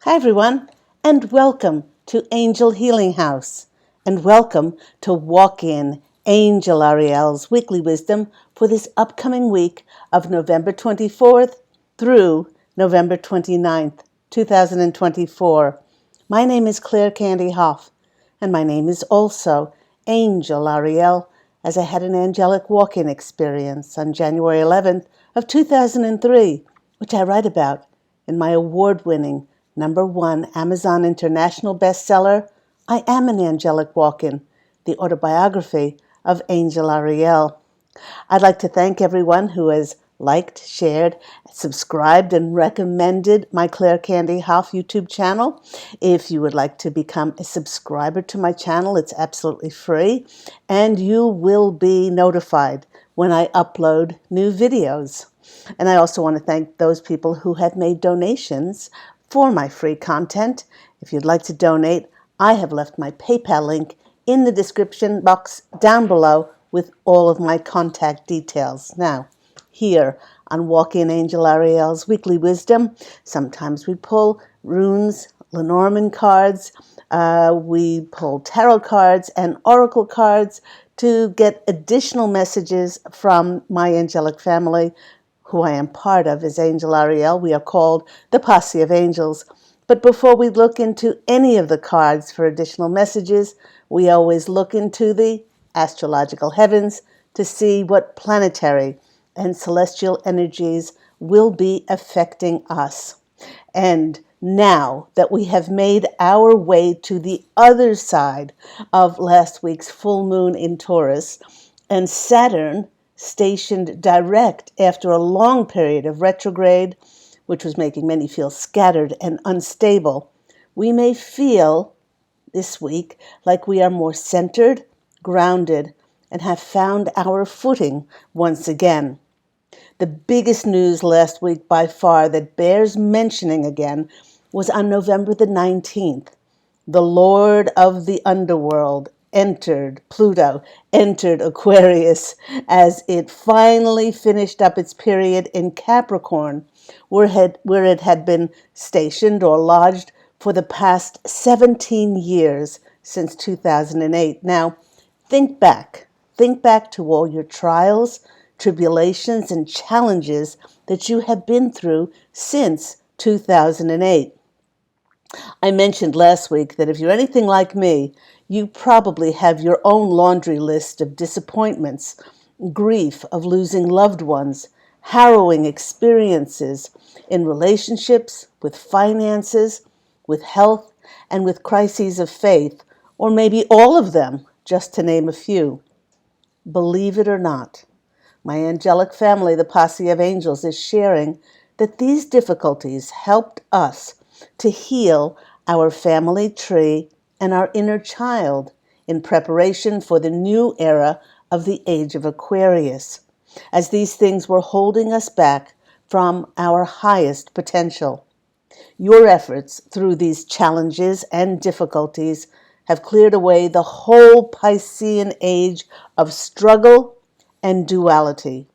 Hi, everyone, and welcome to Angel Healing House, and welcome to Walk In Angel Ariel's weekly wisdom for this upcoming week of November 24th through November 29th, 2024. My name is Claire Candy Hoff, and my name is also Angel Ariel, as I had an angelic walk-in experience on January 11th of 2003, which I write about in my award-winning #1 Amazon International bestseller, I Am an Angelic Walk-In, the autobiography of Angel Ariel. I'd like to thank everyone who has liked, shared, subscribed, and recommended my Claire Candy Hoff YouTube channel. If you would like to become a subscriber to my channel, it's absolutely free, and you will be notified when I upload new videos. And I also want to thank those people who have made donations for my free content. If you'd like to donate, I have left my PayPal link in the description box down below with all of my contact details. Now, here on Walk-In Angel Ariel's Weekly Wisdom, sometimes we pull runes, Lenormand cards, we pull tarot cards and oracle cards to get additional messages from my angelic family, who I am part of as Angel Ariel. We are called the Posse of Angels. But before we look into any of the cards for additional messages, we always look into the astrological heavens to see what planetary and celestial energies will be affecting us. And now that we have made our way to the other side of last week's full moon in Taurus, and Saturn stationed direct after a long period of retrograde, which was making many feel scattered and unstable, we may feel this week like we are more centered, grounded, and have found our footing once again. The biggest news last week by far that bears mentioning again was on November the 19th. The Lord of the Underworld Pluto entered Aquarius as it finally finished up its period in Capricorn, where it had been stationed or lodged for the past 17 years since 2008. Now, think back to all your trials, tribulations, and challenges that you have been through since 2008. I mentioned last week that if you're anything like me, you probably have your own laundry list of disappointments, grief of losing loved ones, harrowing experiences in relationships, with finances, with health, and with crises of faith, or maybe all of them, just to name a few. Believe it or not, my angelic family, the Posse of Angels, is sharing that these difficulties helped us to heal our family tree and our inner child in preparation for the new era of the age of Aquarius, as these things were holding us back from our highest potential. Your efforts through these challenges and difficulties have cleared away the whole Piscean age of struggle and duality.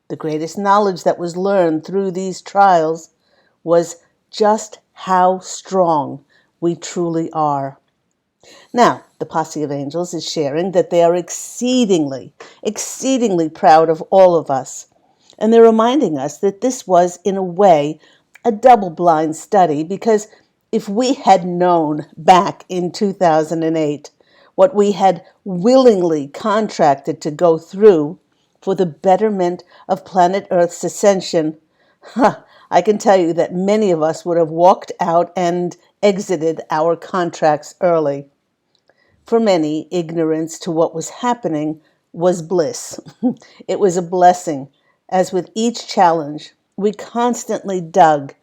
The greatest knowledge that was learned through these trials was just how strong we truly are. Now, the Posse of Angels is sharing that they are exceedingly proud of all of us. And they're reminding us that this was, in a way, a double-blind study, because if we had known back in 2008 what we had willingly contracted to go through for the betterment of planet Earth's ascension, I can tell you that many of us would have walked out and exited our contracts early. For many, ignorance to what was happening was bliss. It was a blessing, as with each challenge, we constantly dug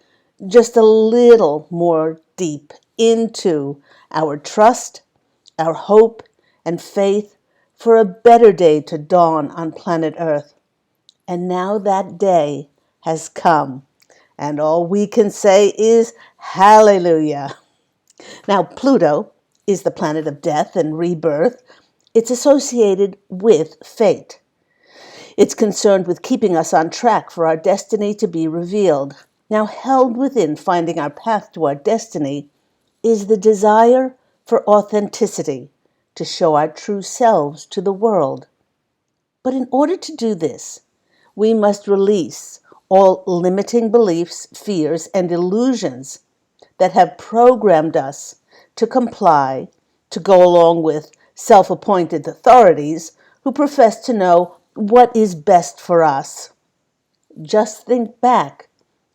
just a little more deep into our trust, our hope, and faith for a better day to dawn on planet Earth. And now that day has come, and all we can say is hallelujah. Now, Pluto is the planet of death and rebirth. It's associated with fate. It's concerned with keeping us on track for our destiny to be revealed. Now, held within finding our path to our destiny is the desire for authenticity, to show our true selves to the world. But in order to do this, we must release all limiting beliefs, fears, and illusions that have programmed us to comply, to go along with self-appointed authorities who profess to know what is best for us. Just think back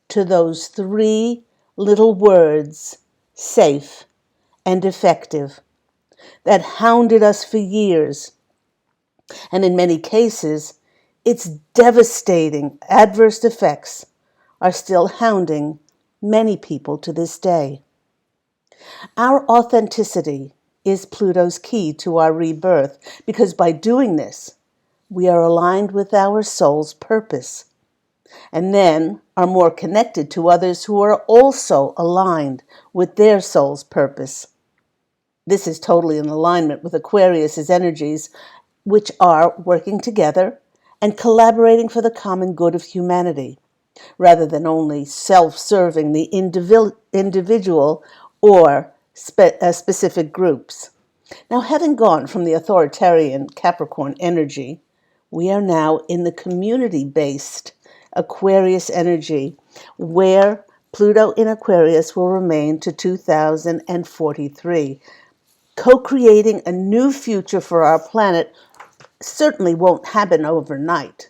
to those three little words, safe and effective, that hounded us for years. And in many cases, its devastating adverse effects are still hounding many people to this day. Our authenticity is Pluto's key to our rebirth, because by doing this, we are aligned with our soul's purpose, and then are more connected to others who are also aligned with their soul's purpose. This is totally in alignment with Aquarius's energies, which are working together and collaborating for the common good of humanity, rather than only self-serving the individual or specific groups. Now, having gone from the authoritarian Capricorn energy, we are now in the community-based Aquarius energy, where Pluto in Aquarius will remain to 2043. Co-creating a new future for our planet certainly won't happen overnight,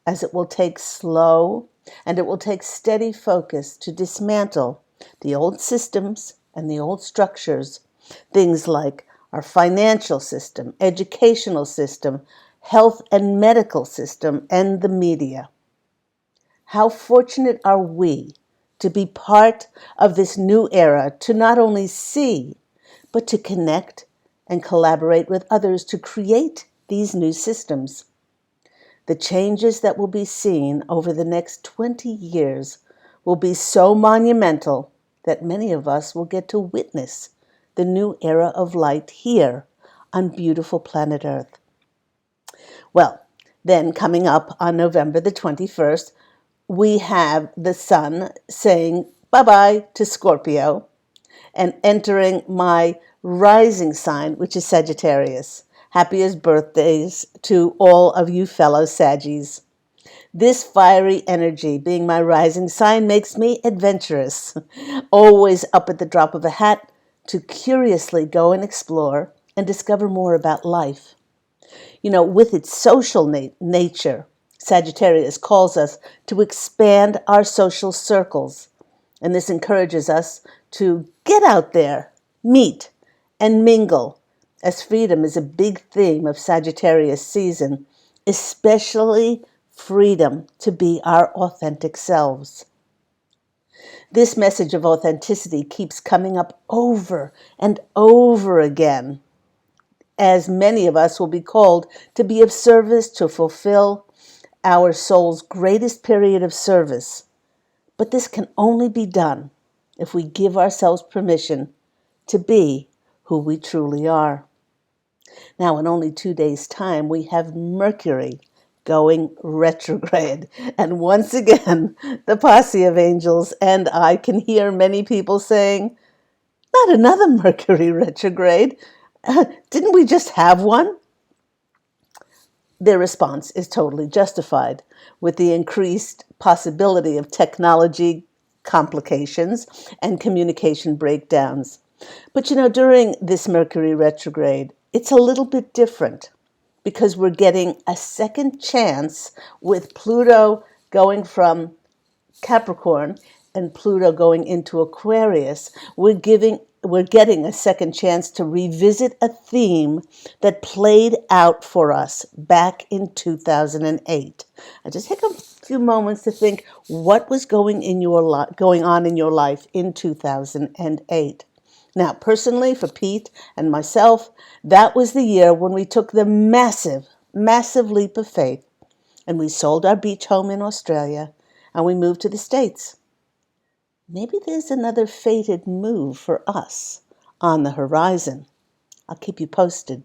as it will take slow and it will take steady focus to dismantle the old systems and the old structures, things like our financial system, educational system, health and medical system, and the media. How fortunate are we to be part of this new era, to not only see, but to connect and collaborate with others to create these new systems. The changes that will be seen over the next 20 years will be so monumental that many of us will get to witness the new era of light here on beautiful planet Earth. Well, then coming up on November the 21st, we have the sun saying bye-bye to Scorpio and entering my rising sign, which is Sagittarius. Happiest birthdays to all of you fellow Saggies. This fiery energy, being my rising sign, makes me adventurous, always up at the drop of a hat to curiously go and explore and discover more about life. With its social nature, Sagittarius calls us to expand our social circles, and this encourages us to get out there, meet, and mingle, as freedom is a big theme of Sagittarius season, especially freedom to be our authentic selves. This message of authenticity keeps coming up over and over again, as many of us will be called to be of service to fulfill our soul's greatest period of service. But this can only be done if we give ourselves permission to be who we truly are. Now, in only 2 days' time, we have Mercury going retrograde. And once again, the posse of angels and I can hear many people saying, not another Mercury retrograde. Didn't we just have one? Their response is totally justified, with the increased possibility of technology complications and communication breakdowns. But during this Mercury retrograde, it's a little bit different, because we're getting a second chance with Pluto going from Capricorn and Pluto going into Aquarius. We're getting a second chance to revisit a theme that played out for us back in 2008. I just take a few moments to think what was going on in your life in 2008. Now, personally, for Pete and myself, that was the year when we took the massive, massive leap of faith, and we sold our beach home in Australia and we moved to the States. Maybe there's another fated move for us on the horizon. I'll keep you posted.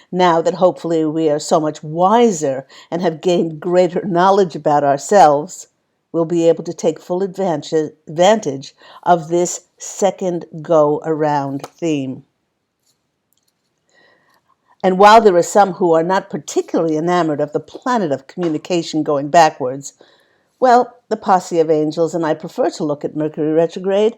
Now that hopefully we are so much wiser and have gained greater knowledge about ourselves, we'll be able to take full advantage of this second go-around theme. And while there are some who are not particularly enamored of the planet of communication going backwards, well, the posse of angels and I prefer to look at Mercury retrograde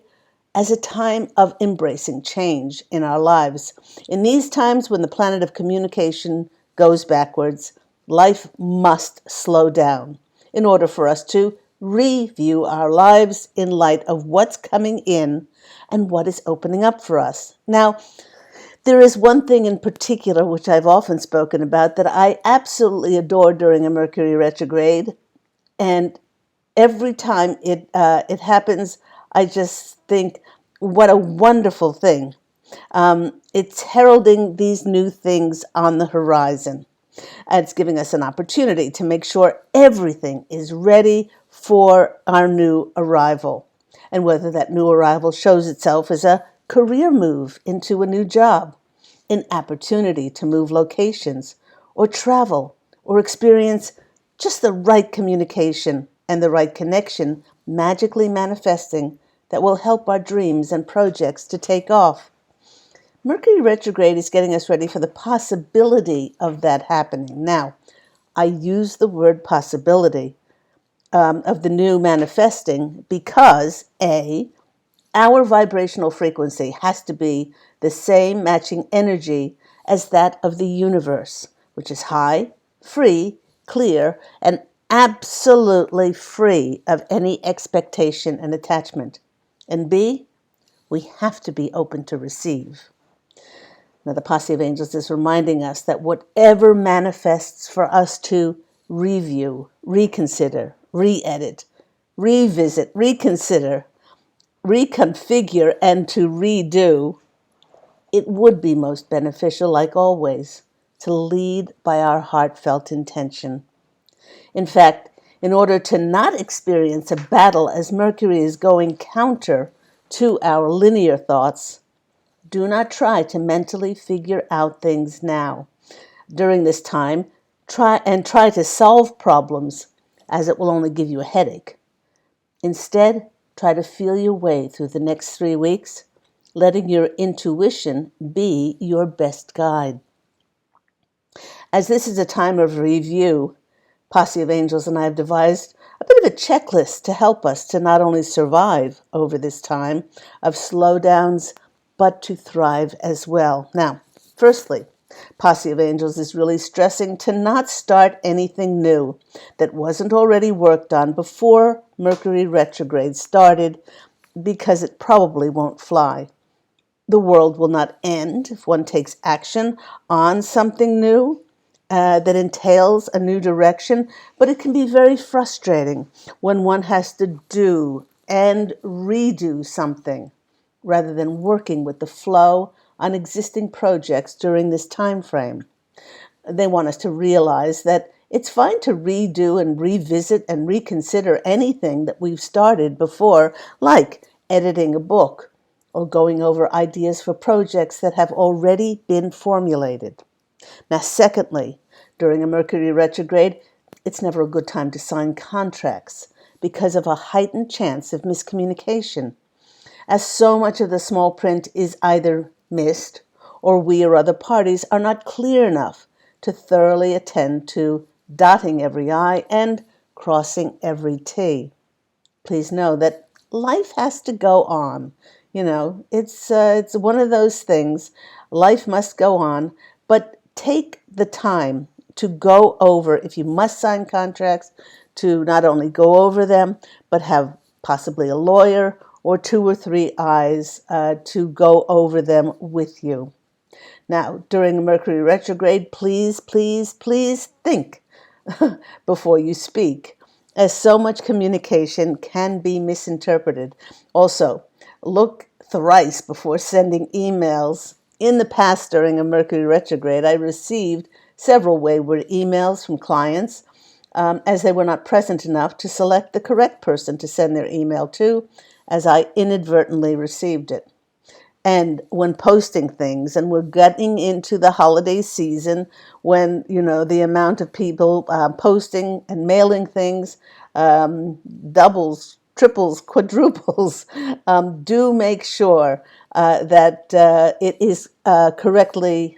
as a time of embracing change in our lives. In these times when the planet of communication goes backwards, life must slow down in order for us to review our lives in light of what's coming in and what is opening up for us. Now, there is one thing in particular which I've often spoken about that I absolutely adore during a Mercury retrograde, and every time it happens, I just think, what a wonderful thing. It's heralding these new things on the horizon. It's giving us an opportunity to make sure everything is ready for our new arrival. And whether that new arrival shows itself as a career move into a new job, an opportunity to move locations, or travel, or experience just the right communication and the right connection magically manifesting that will help our dreams and projects to take off. Mercury retrograde is getting us ready for the possibility of that happening. Now, I use the word possibility of the new manifesting because, A, our vibrational frequency has to be the same matching energy as that of the universe, which is high, free, clear, and absolutely free of any expectation and attachment. And B, we have to be open to receive. Now, the posse of angels is reminding us that whatever manifests for us to review, reconsider, re-edit, revisit, reconsider, reconfigure, and to redo, it would be most beneficial, like always, to lead by our heartfelt intention. In fact, in order to not experience a battle as Mercury is going counter to our linear thoughts, do not try to mentally figure out things now. During this time, try to solve problems, as it will only give you a headache. Instead, try to feel your way through the next 3 weeks, letting your intuition be your best guide. As this is a time of review, Posse of Angels and I have devised a bit of a checklist to help us to not only survive over this time of slowdowns, but to thrive as well. Now, firstly, Posse of Angels is really stressing to not start anything new that wasn't already worked on before Mercury retrograde started, because it probably won't fly. The world will not end if one takes action on something new that entails a new direction, but it can be very frustrating when one has to do and redo something rather than working with the flow on existing projects during this time frame. They want us to realize that it's fine to redo and revisit and reconsider anything that we've started before, like editing a book or going over ideas for projects that have already been formulated. Now, secondly, during a Mercury retrograde, it's never a good time to sign contracts because of a heightened chance of miscommunication, as so much of the small print is either missed or we or other parties are not clear enough to thoroughly attend to dotting every I and crossing every T. Please know that life has to go on. It's one of those things. Life must go on, but take the time to go over, if you must sign contracts, to not only go over them, but have possibly a lawyer or 2 or 3 eyes to go over them with you. Now, during Mercury retrograde, please, please, please think before you speak, as so much communication can be misinterpreted. Also, look thrice before sending emails. In the past, during a Mercury retrograde, I received several wayward emails from clients as they were not present enough to select the correct person to send their email to, as I inadvertently received it. And when posting things, and we're getting into the holiday season when, the amount of people posting and mailing things doubles, triples, quadruples, do make sure that it is correctly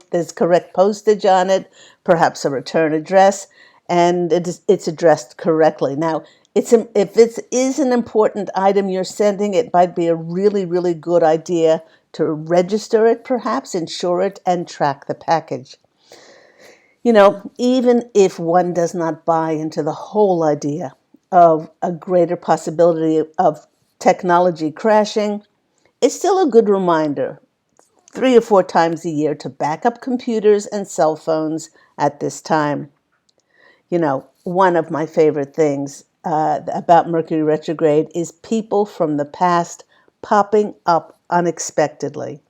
there's correct postage on it, perhaps a return address, and it's addressed correctly. Now, if it is an important item you're sending, it might be a really, really good idea to register it, perhaps, insure it, and track the package. Even if one does not buy into the whole idea of a greater possibility of technology crashing, it's still a good reminder 3 or 4 times a year to back up computers and cell phones at this time. One of my favorite things about Mercury retrograde is people from the past popping up unexpectedly.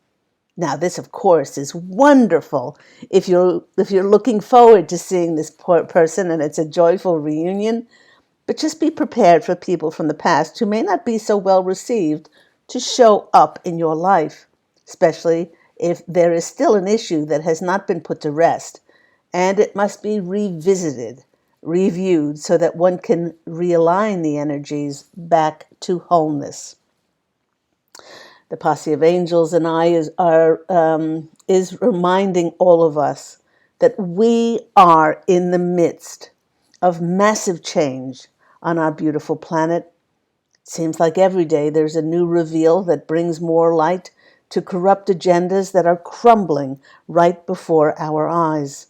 Now, this, of course, is wonderful if you're looking forward to seeing this person and it's a joyful reunion. But just be prepared for people from the past who may not be so well received to show up in your life, especially if there is still an issue that has not been put to rest, and it must be revisited, reviewed, so that one can realign the energies back to wholeness. The posse of angels and I is reminding all of us that we are in the midst of massive change on our beautiful planet. It seems like every day there's a new reveal that brings more light to corrupt agendas that are crumbling right before our eyes.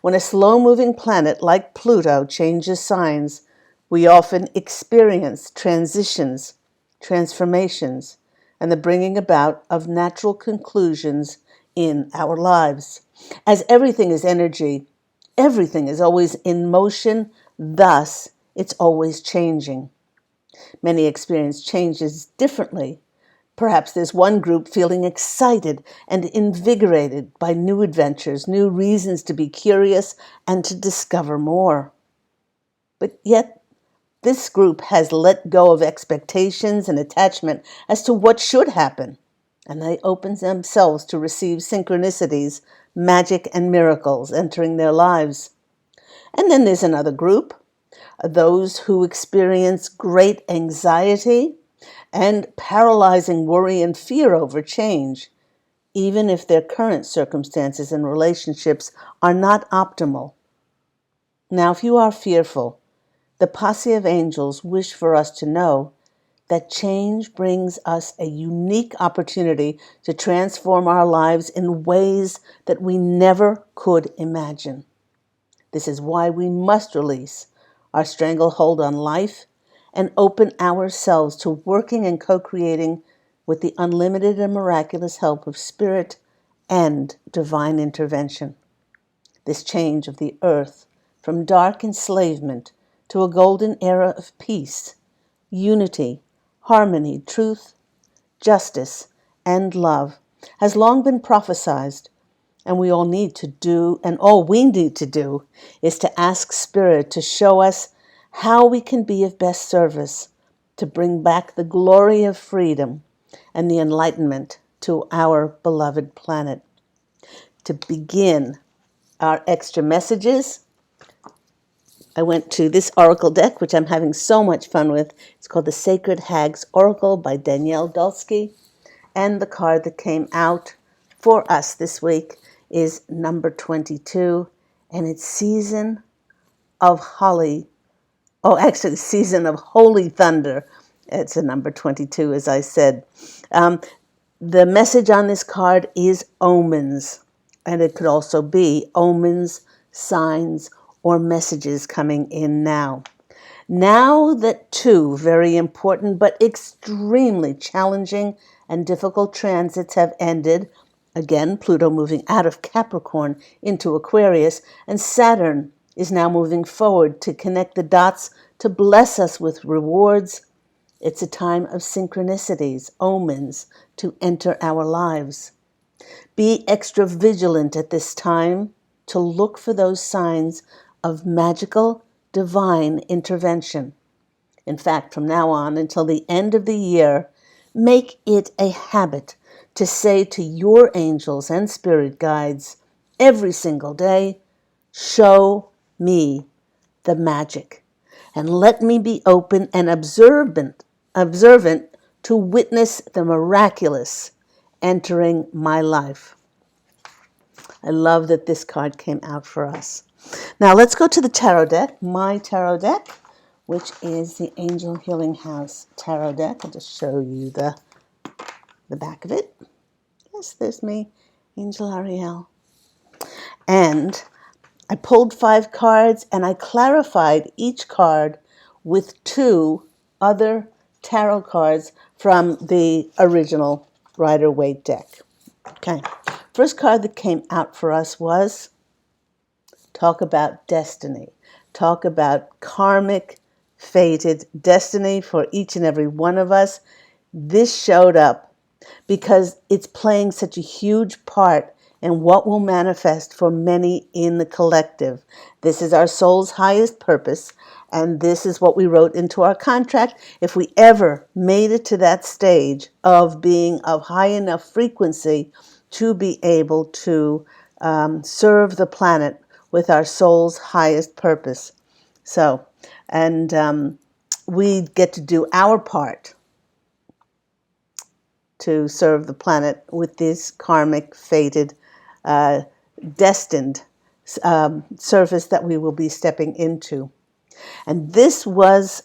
When a slow-moving planet like Pluto changes signs, we often experience transitions, transformations, and the bringing about of natural conclusions in our lives. As everything is energy, everything is always in motion, thus it's always changing. Many experience changes differently. Perhaps there's one group feeling excited and invigorated by new adventures, new reasons to be curious and to discover more. But yet, this group has let go of expectations and attachment as to what should happen, and they open themselves to receive synchronicities, magic, and miracles entering their lives. And then there's another group, those who experience great anxiety and paralyzing worry and fear over change, even if their current circumstances and relationships are not optimal. Now, if you are fearful, the posse of angels wish for us to know that change brings us a unique opportunity to transform our lives in ways that we never could imagine. This is why we must release our stranglehold on life and open ourselves to working and co-creating with the unlimited and miraculous help of spirit and divine intervention. This change of the earth from dark enslavement to a golden era of peace, unity, harmony, truth, justice, and love has long been prophesied, and all we need to do is to ask Spirit to show us how we can be of best service to bring back the glory of freedom and the enlightenment to our beloved planet. To begin our extra messages, I went to this oracle deck, which I'm having so much fun with. It's called the Sacred Hags Oracle by Danielle Dulski. And the card that came out for us this week is number 22, and it's Season of Holy Thunder. It's a number 22, as I said. The message on this card is omens, and it could also be omens, signs, or messages coming in now. Now that two very important but extremely challenging and difficult transits have ended, again, Pluto moving out of Capricorn into Aquarius, and Saturn is now moving forward to connect the dots to bless us with rewards. It's a time of synchronicities, omens, to enter our lives. Be extra vigilant at this time to look for those signs of magical, divine intervention. In fact, from now on until the end of the year, make it a habit to say to your angels and spirit guides every single day, show me, the magic. And let me be open and observant to witness the miraculous entering my life. I love that this card came out for us. Now let's go to the tarot deck, my tarot deck, which is the Angel Healing House tarot deck. I'll just show you the back of it. Yes, there's me, Angel Ariel. And I pulled 5 cards and I clarified each card with 2 other tarot cards from the original Rider-Waite deck. Okay, first card that came out for us was talk about destiny. Talk about karmic, fated destiny for each and every one of us. This showed up because it's playing such a huge part in what will manifest for many in the collective. This is our soul's highest purpose, and this is what we wrote into our contract. If we ever made it to that stage of being of high enough frequency to be able to serve the planet with our soul's highest purpose. So, and we get to do our part to serve the planet with this karmic, fated, destined service that we will be stepping into. And this was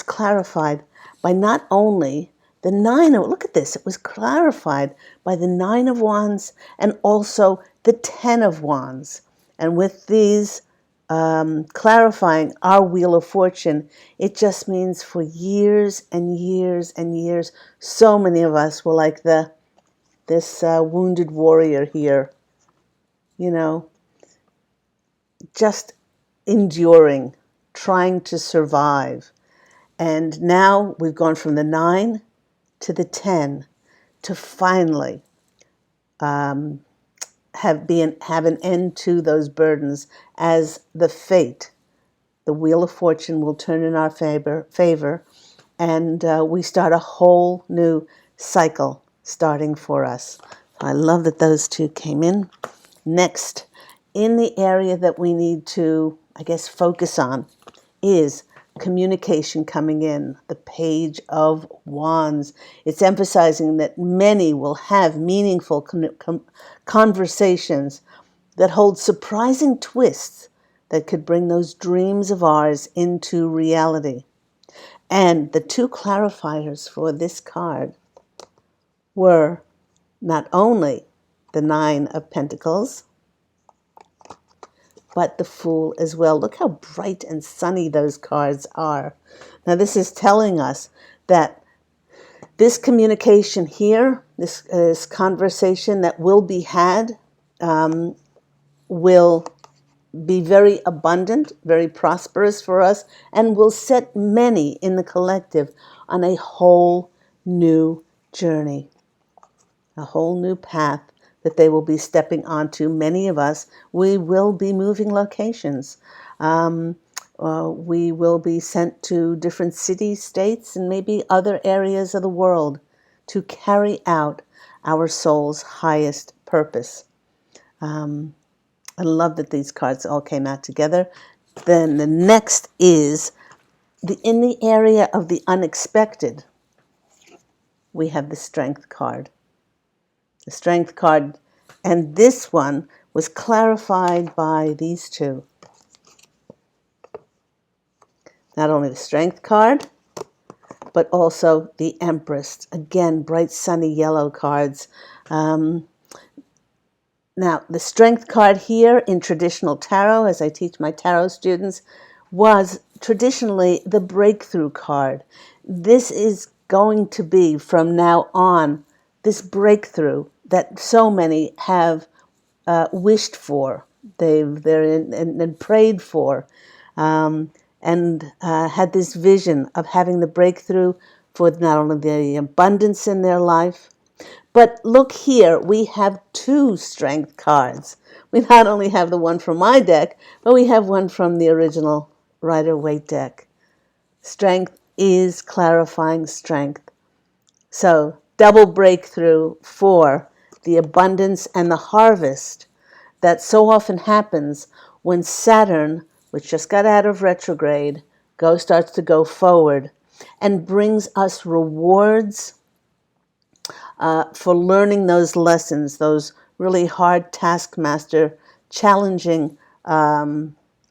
clarified by not only the 9 of, look at this, it was clarified by the 9 of Wands and also the 10 of Wands. And with these clarifying our Wheel of Fortune, it just means for years and years and years, so many of us were like this wounded warrior here, you know, just enduring, trying to survive. And now we've gone from the 9 to the 10 to finally have an end to those burdens, as the fate, the Wheel of Fortune, will turn in our favor, and we start a whole new cycle starting for us. I love that those 2 came in. Next, in the area that we need to, I guess, focus on is communication coming in, the Page of Wands. It's emphasizing that many will have meaningful conversations that hold surprising twists that could bring those dreams of ours into reality. And the 2 clarifiers for this card were not only the 9 of Pentacles, but the Fool as well. Look how bright and sunny those cards are. Now this is telling us that this communication here, this conversation that will be had, will be very abundant, very prosperous for us, and will set many in the collective on a whole new journey, a whole new path that they will be stepping onto. Many of us, we will be moving locations. We will be sent to different cities, states, and maybe other areas of the world to carry out our soul's highest purpose. I love that these cards all came out together. Then the next is, in the area of the unexpected, we have the Strength card. The Strength card, and this one was clarified by these 2. Not only the Strength card, but also the Empress. Again, bright, sunny yellow cards. Now, the Strength card here in traditional tarot, as I teach my tarot students, was traditionally the breakthrough card. This is going to be, from now on, this breakthrough that so many have wished for, and prayed for, and had this vision of having the breakthrough for not only the abundance in their life, but look here, we have 2 Strength cards. We not only have the one from my deck, but we have one from the original Rider-Waite deck. Strength is clarifying strength. So, double breakthrough for the abundance and the harvest that so often happens when Saturn, which just got out of retrograde, starts to go forward and brings us rewards for learning those lessons, those really hard taskmaster, challenging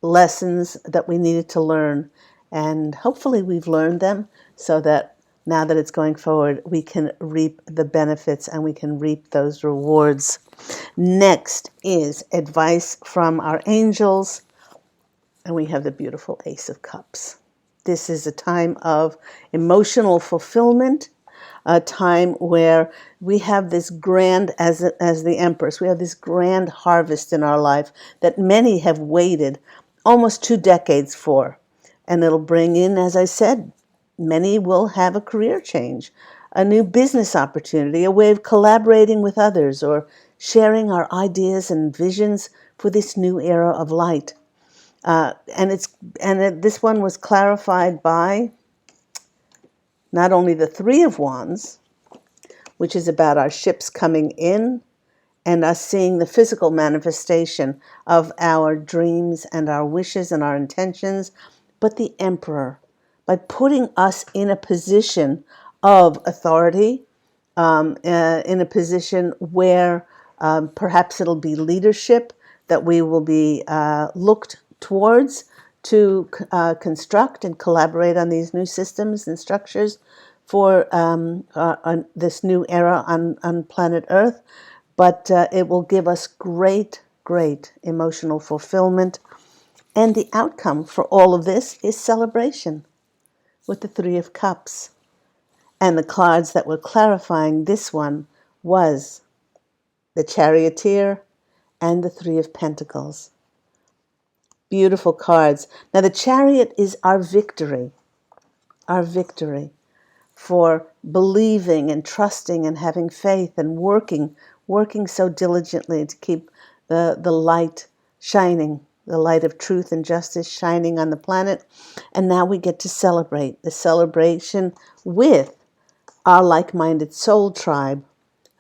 lessons that we needed to learn. And hopefully we've learned them so that now that it's going forward, we can reap the benefits and we can reap those rewards. Next is advice from our angels. And we have the beautiful Ace of Cups. This is a time of emotional fulfillment, a time where we have this grand, as the Empress, we have this grand harvest in our life that many have waited almost 2 decades for. And it'll bring in, as I said, many will have a career change, a new business opportunity, a way of collaborating with others or sharing our ideas and visions for this new era of light. This one was clarified by not only the Three of Wands, which is about our ships coming in and us seeing the physical manifestation of our dreams and our wishes and our intentions, but the Emperor, by putting us in a position of authority, in a position where perhaps it'll be leadership that we will be looked towards to construct and collaborate on these new systems and structures for on this new era on planet Earth. But it will give us great, great emotional fulfillment. And the outcome for all of this is celebration with the Three of Cups. And the cards that were clarifying this one was the Charioteer and the Three of Pentacles. Beautiful cards. Now the Chariot is our victory for believing and trusting and having faith and working so diligently to keep the light shining, the light of truth and justice shining on the planet. And now we get to celebrate the celebration with our like-minded soul tribe,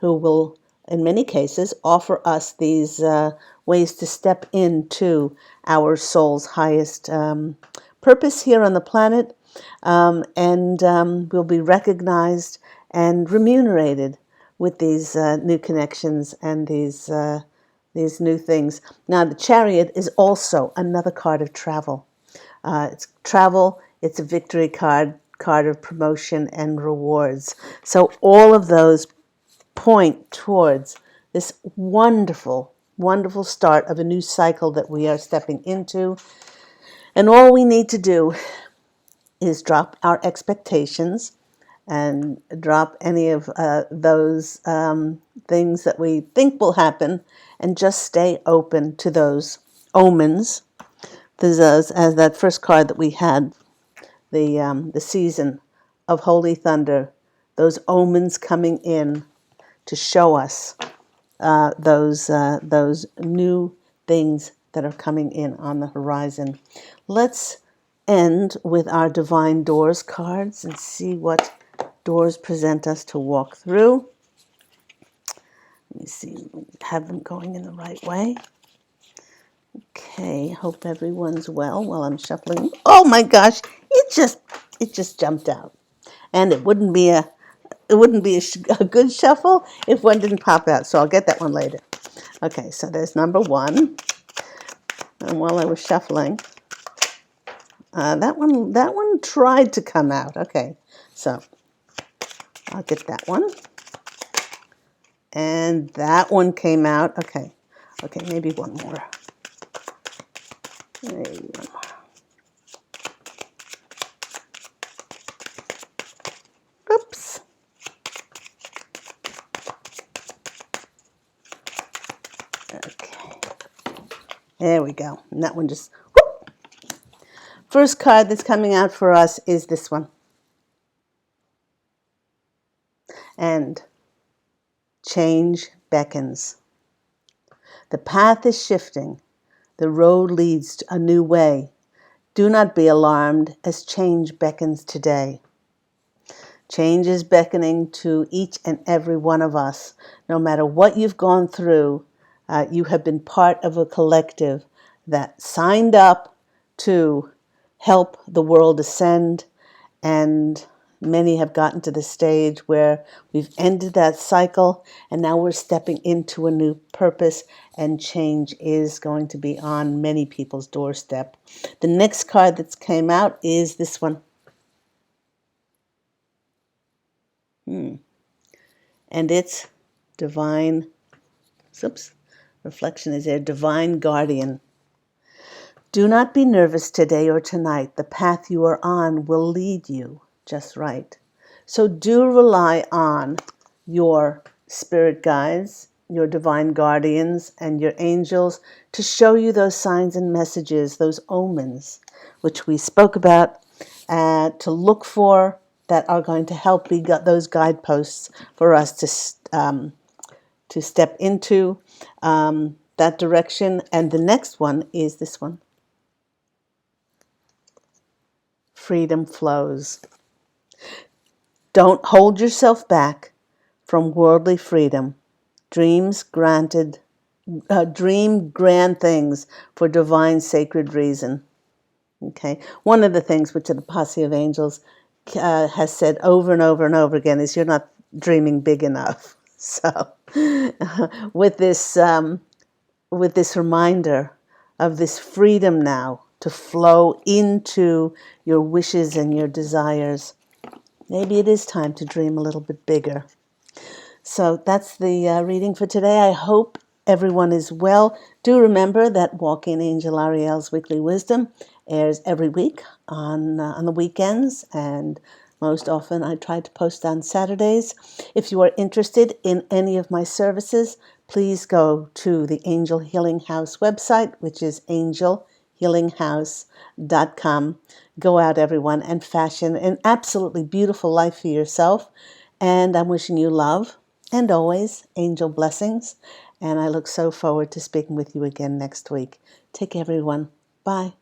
who will, in many cases, offer us these ways to step into our soul's highest purpose here on the planet, and we'll be recognized and remunerated with these new connections and these new things. Now, the Chariot is also another card of travel. It's travel. It's a victory card of promotion and rewards. So all of those point towards this wonderful, wonderful start of a new cycle that we are stepping into. And all we need to do is drop our expectations and drop any of those things that we think will happen and just stay open to those omens. There's as that first card that we had, the season of Holy Thunder, those omens coming in to show us those new things that are coming in on the horizon. Let's end with our Divine Doors cards and see what doors present us to walk through. Let me see, have them going in the right way. Okay, hope everyone's well while I'm shuffling. Oh my gosh, it just jumped out. And it wouldn't be a good shuffle if one didn't pop out. So I'll get that one later. Okay, so there's number one. And while I was shuffling, that one tried to come out. Okay, so I'll get that one. And that one came out. Okay, maybe one more. Maybe one more. Oops. Okay. There we go. And that one just, whoop. First card that's coming out for us is this one. And change beckons. The path is shifting. The road leads to a new way. Do not be alarmed as change beckons today. Change is beckoning to each and every one of us. No matter what you've gone through, you have been part of a collective that signed up to help the world ascend, and many have gotten to the stage where we've ended that cycle and now we're stepping into a new purpose, and change is going to be on many people's doorstep. The next card that came out is this one. And it's divine, reflection is there, divine guardian. Do not be nervous today or tonight. The path you are on will lead you just right. So do rely on your spirit guides, your divine guardians, and your angels to show you those signs and messages, those omens, which we spoke about, to look for, that are going to help be those guideposts for us to step into that direction. And the next one is this one. Freedom flows. Don't hold yourself back from worldly freedom. Dream grand things for divine sacred reason. Okay. One of the things which the posse of angels has said over and over and over again is, you're not dreaming big enough. So with this reminder of this freedom now to flow into your wishes and your desires, maybe it is time to dream a little bit bigger. So that's the reading for today. I hope everyone is well. Do remember that Walk-In Angel Ariel's Weekly Wisdom airs every week on the weekends, and most often I try to post on Saturdays. If you are interested in any of my services, please go to the Angel Healing House website, which is angelhealinghouse.com. Go out, everyone, and fashion an absolutely beautiful life for yourself. And I'm wishing you love and always angel blessings. And I look so forward to speaking with you again next week. Take care, everyone. Bye.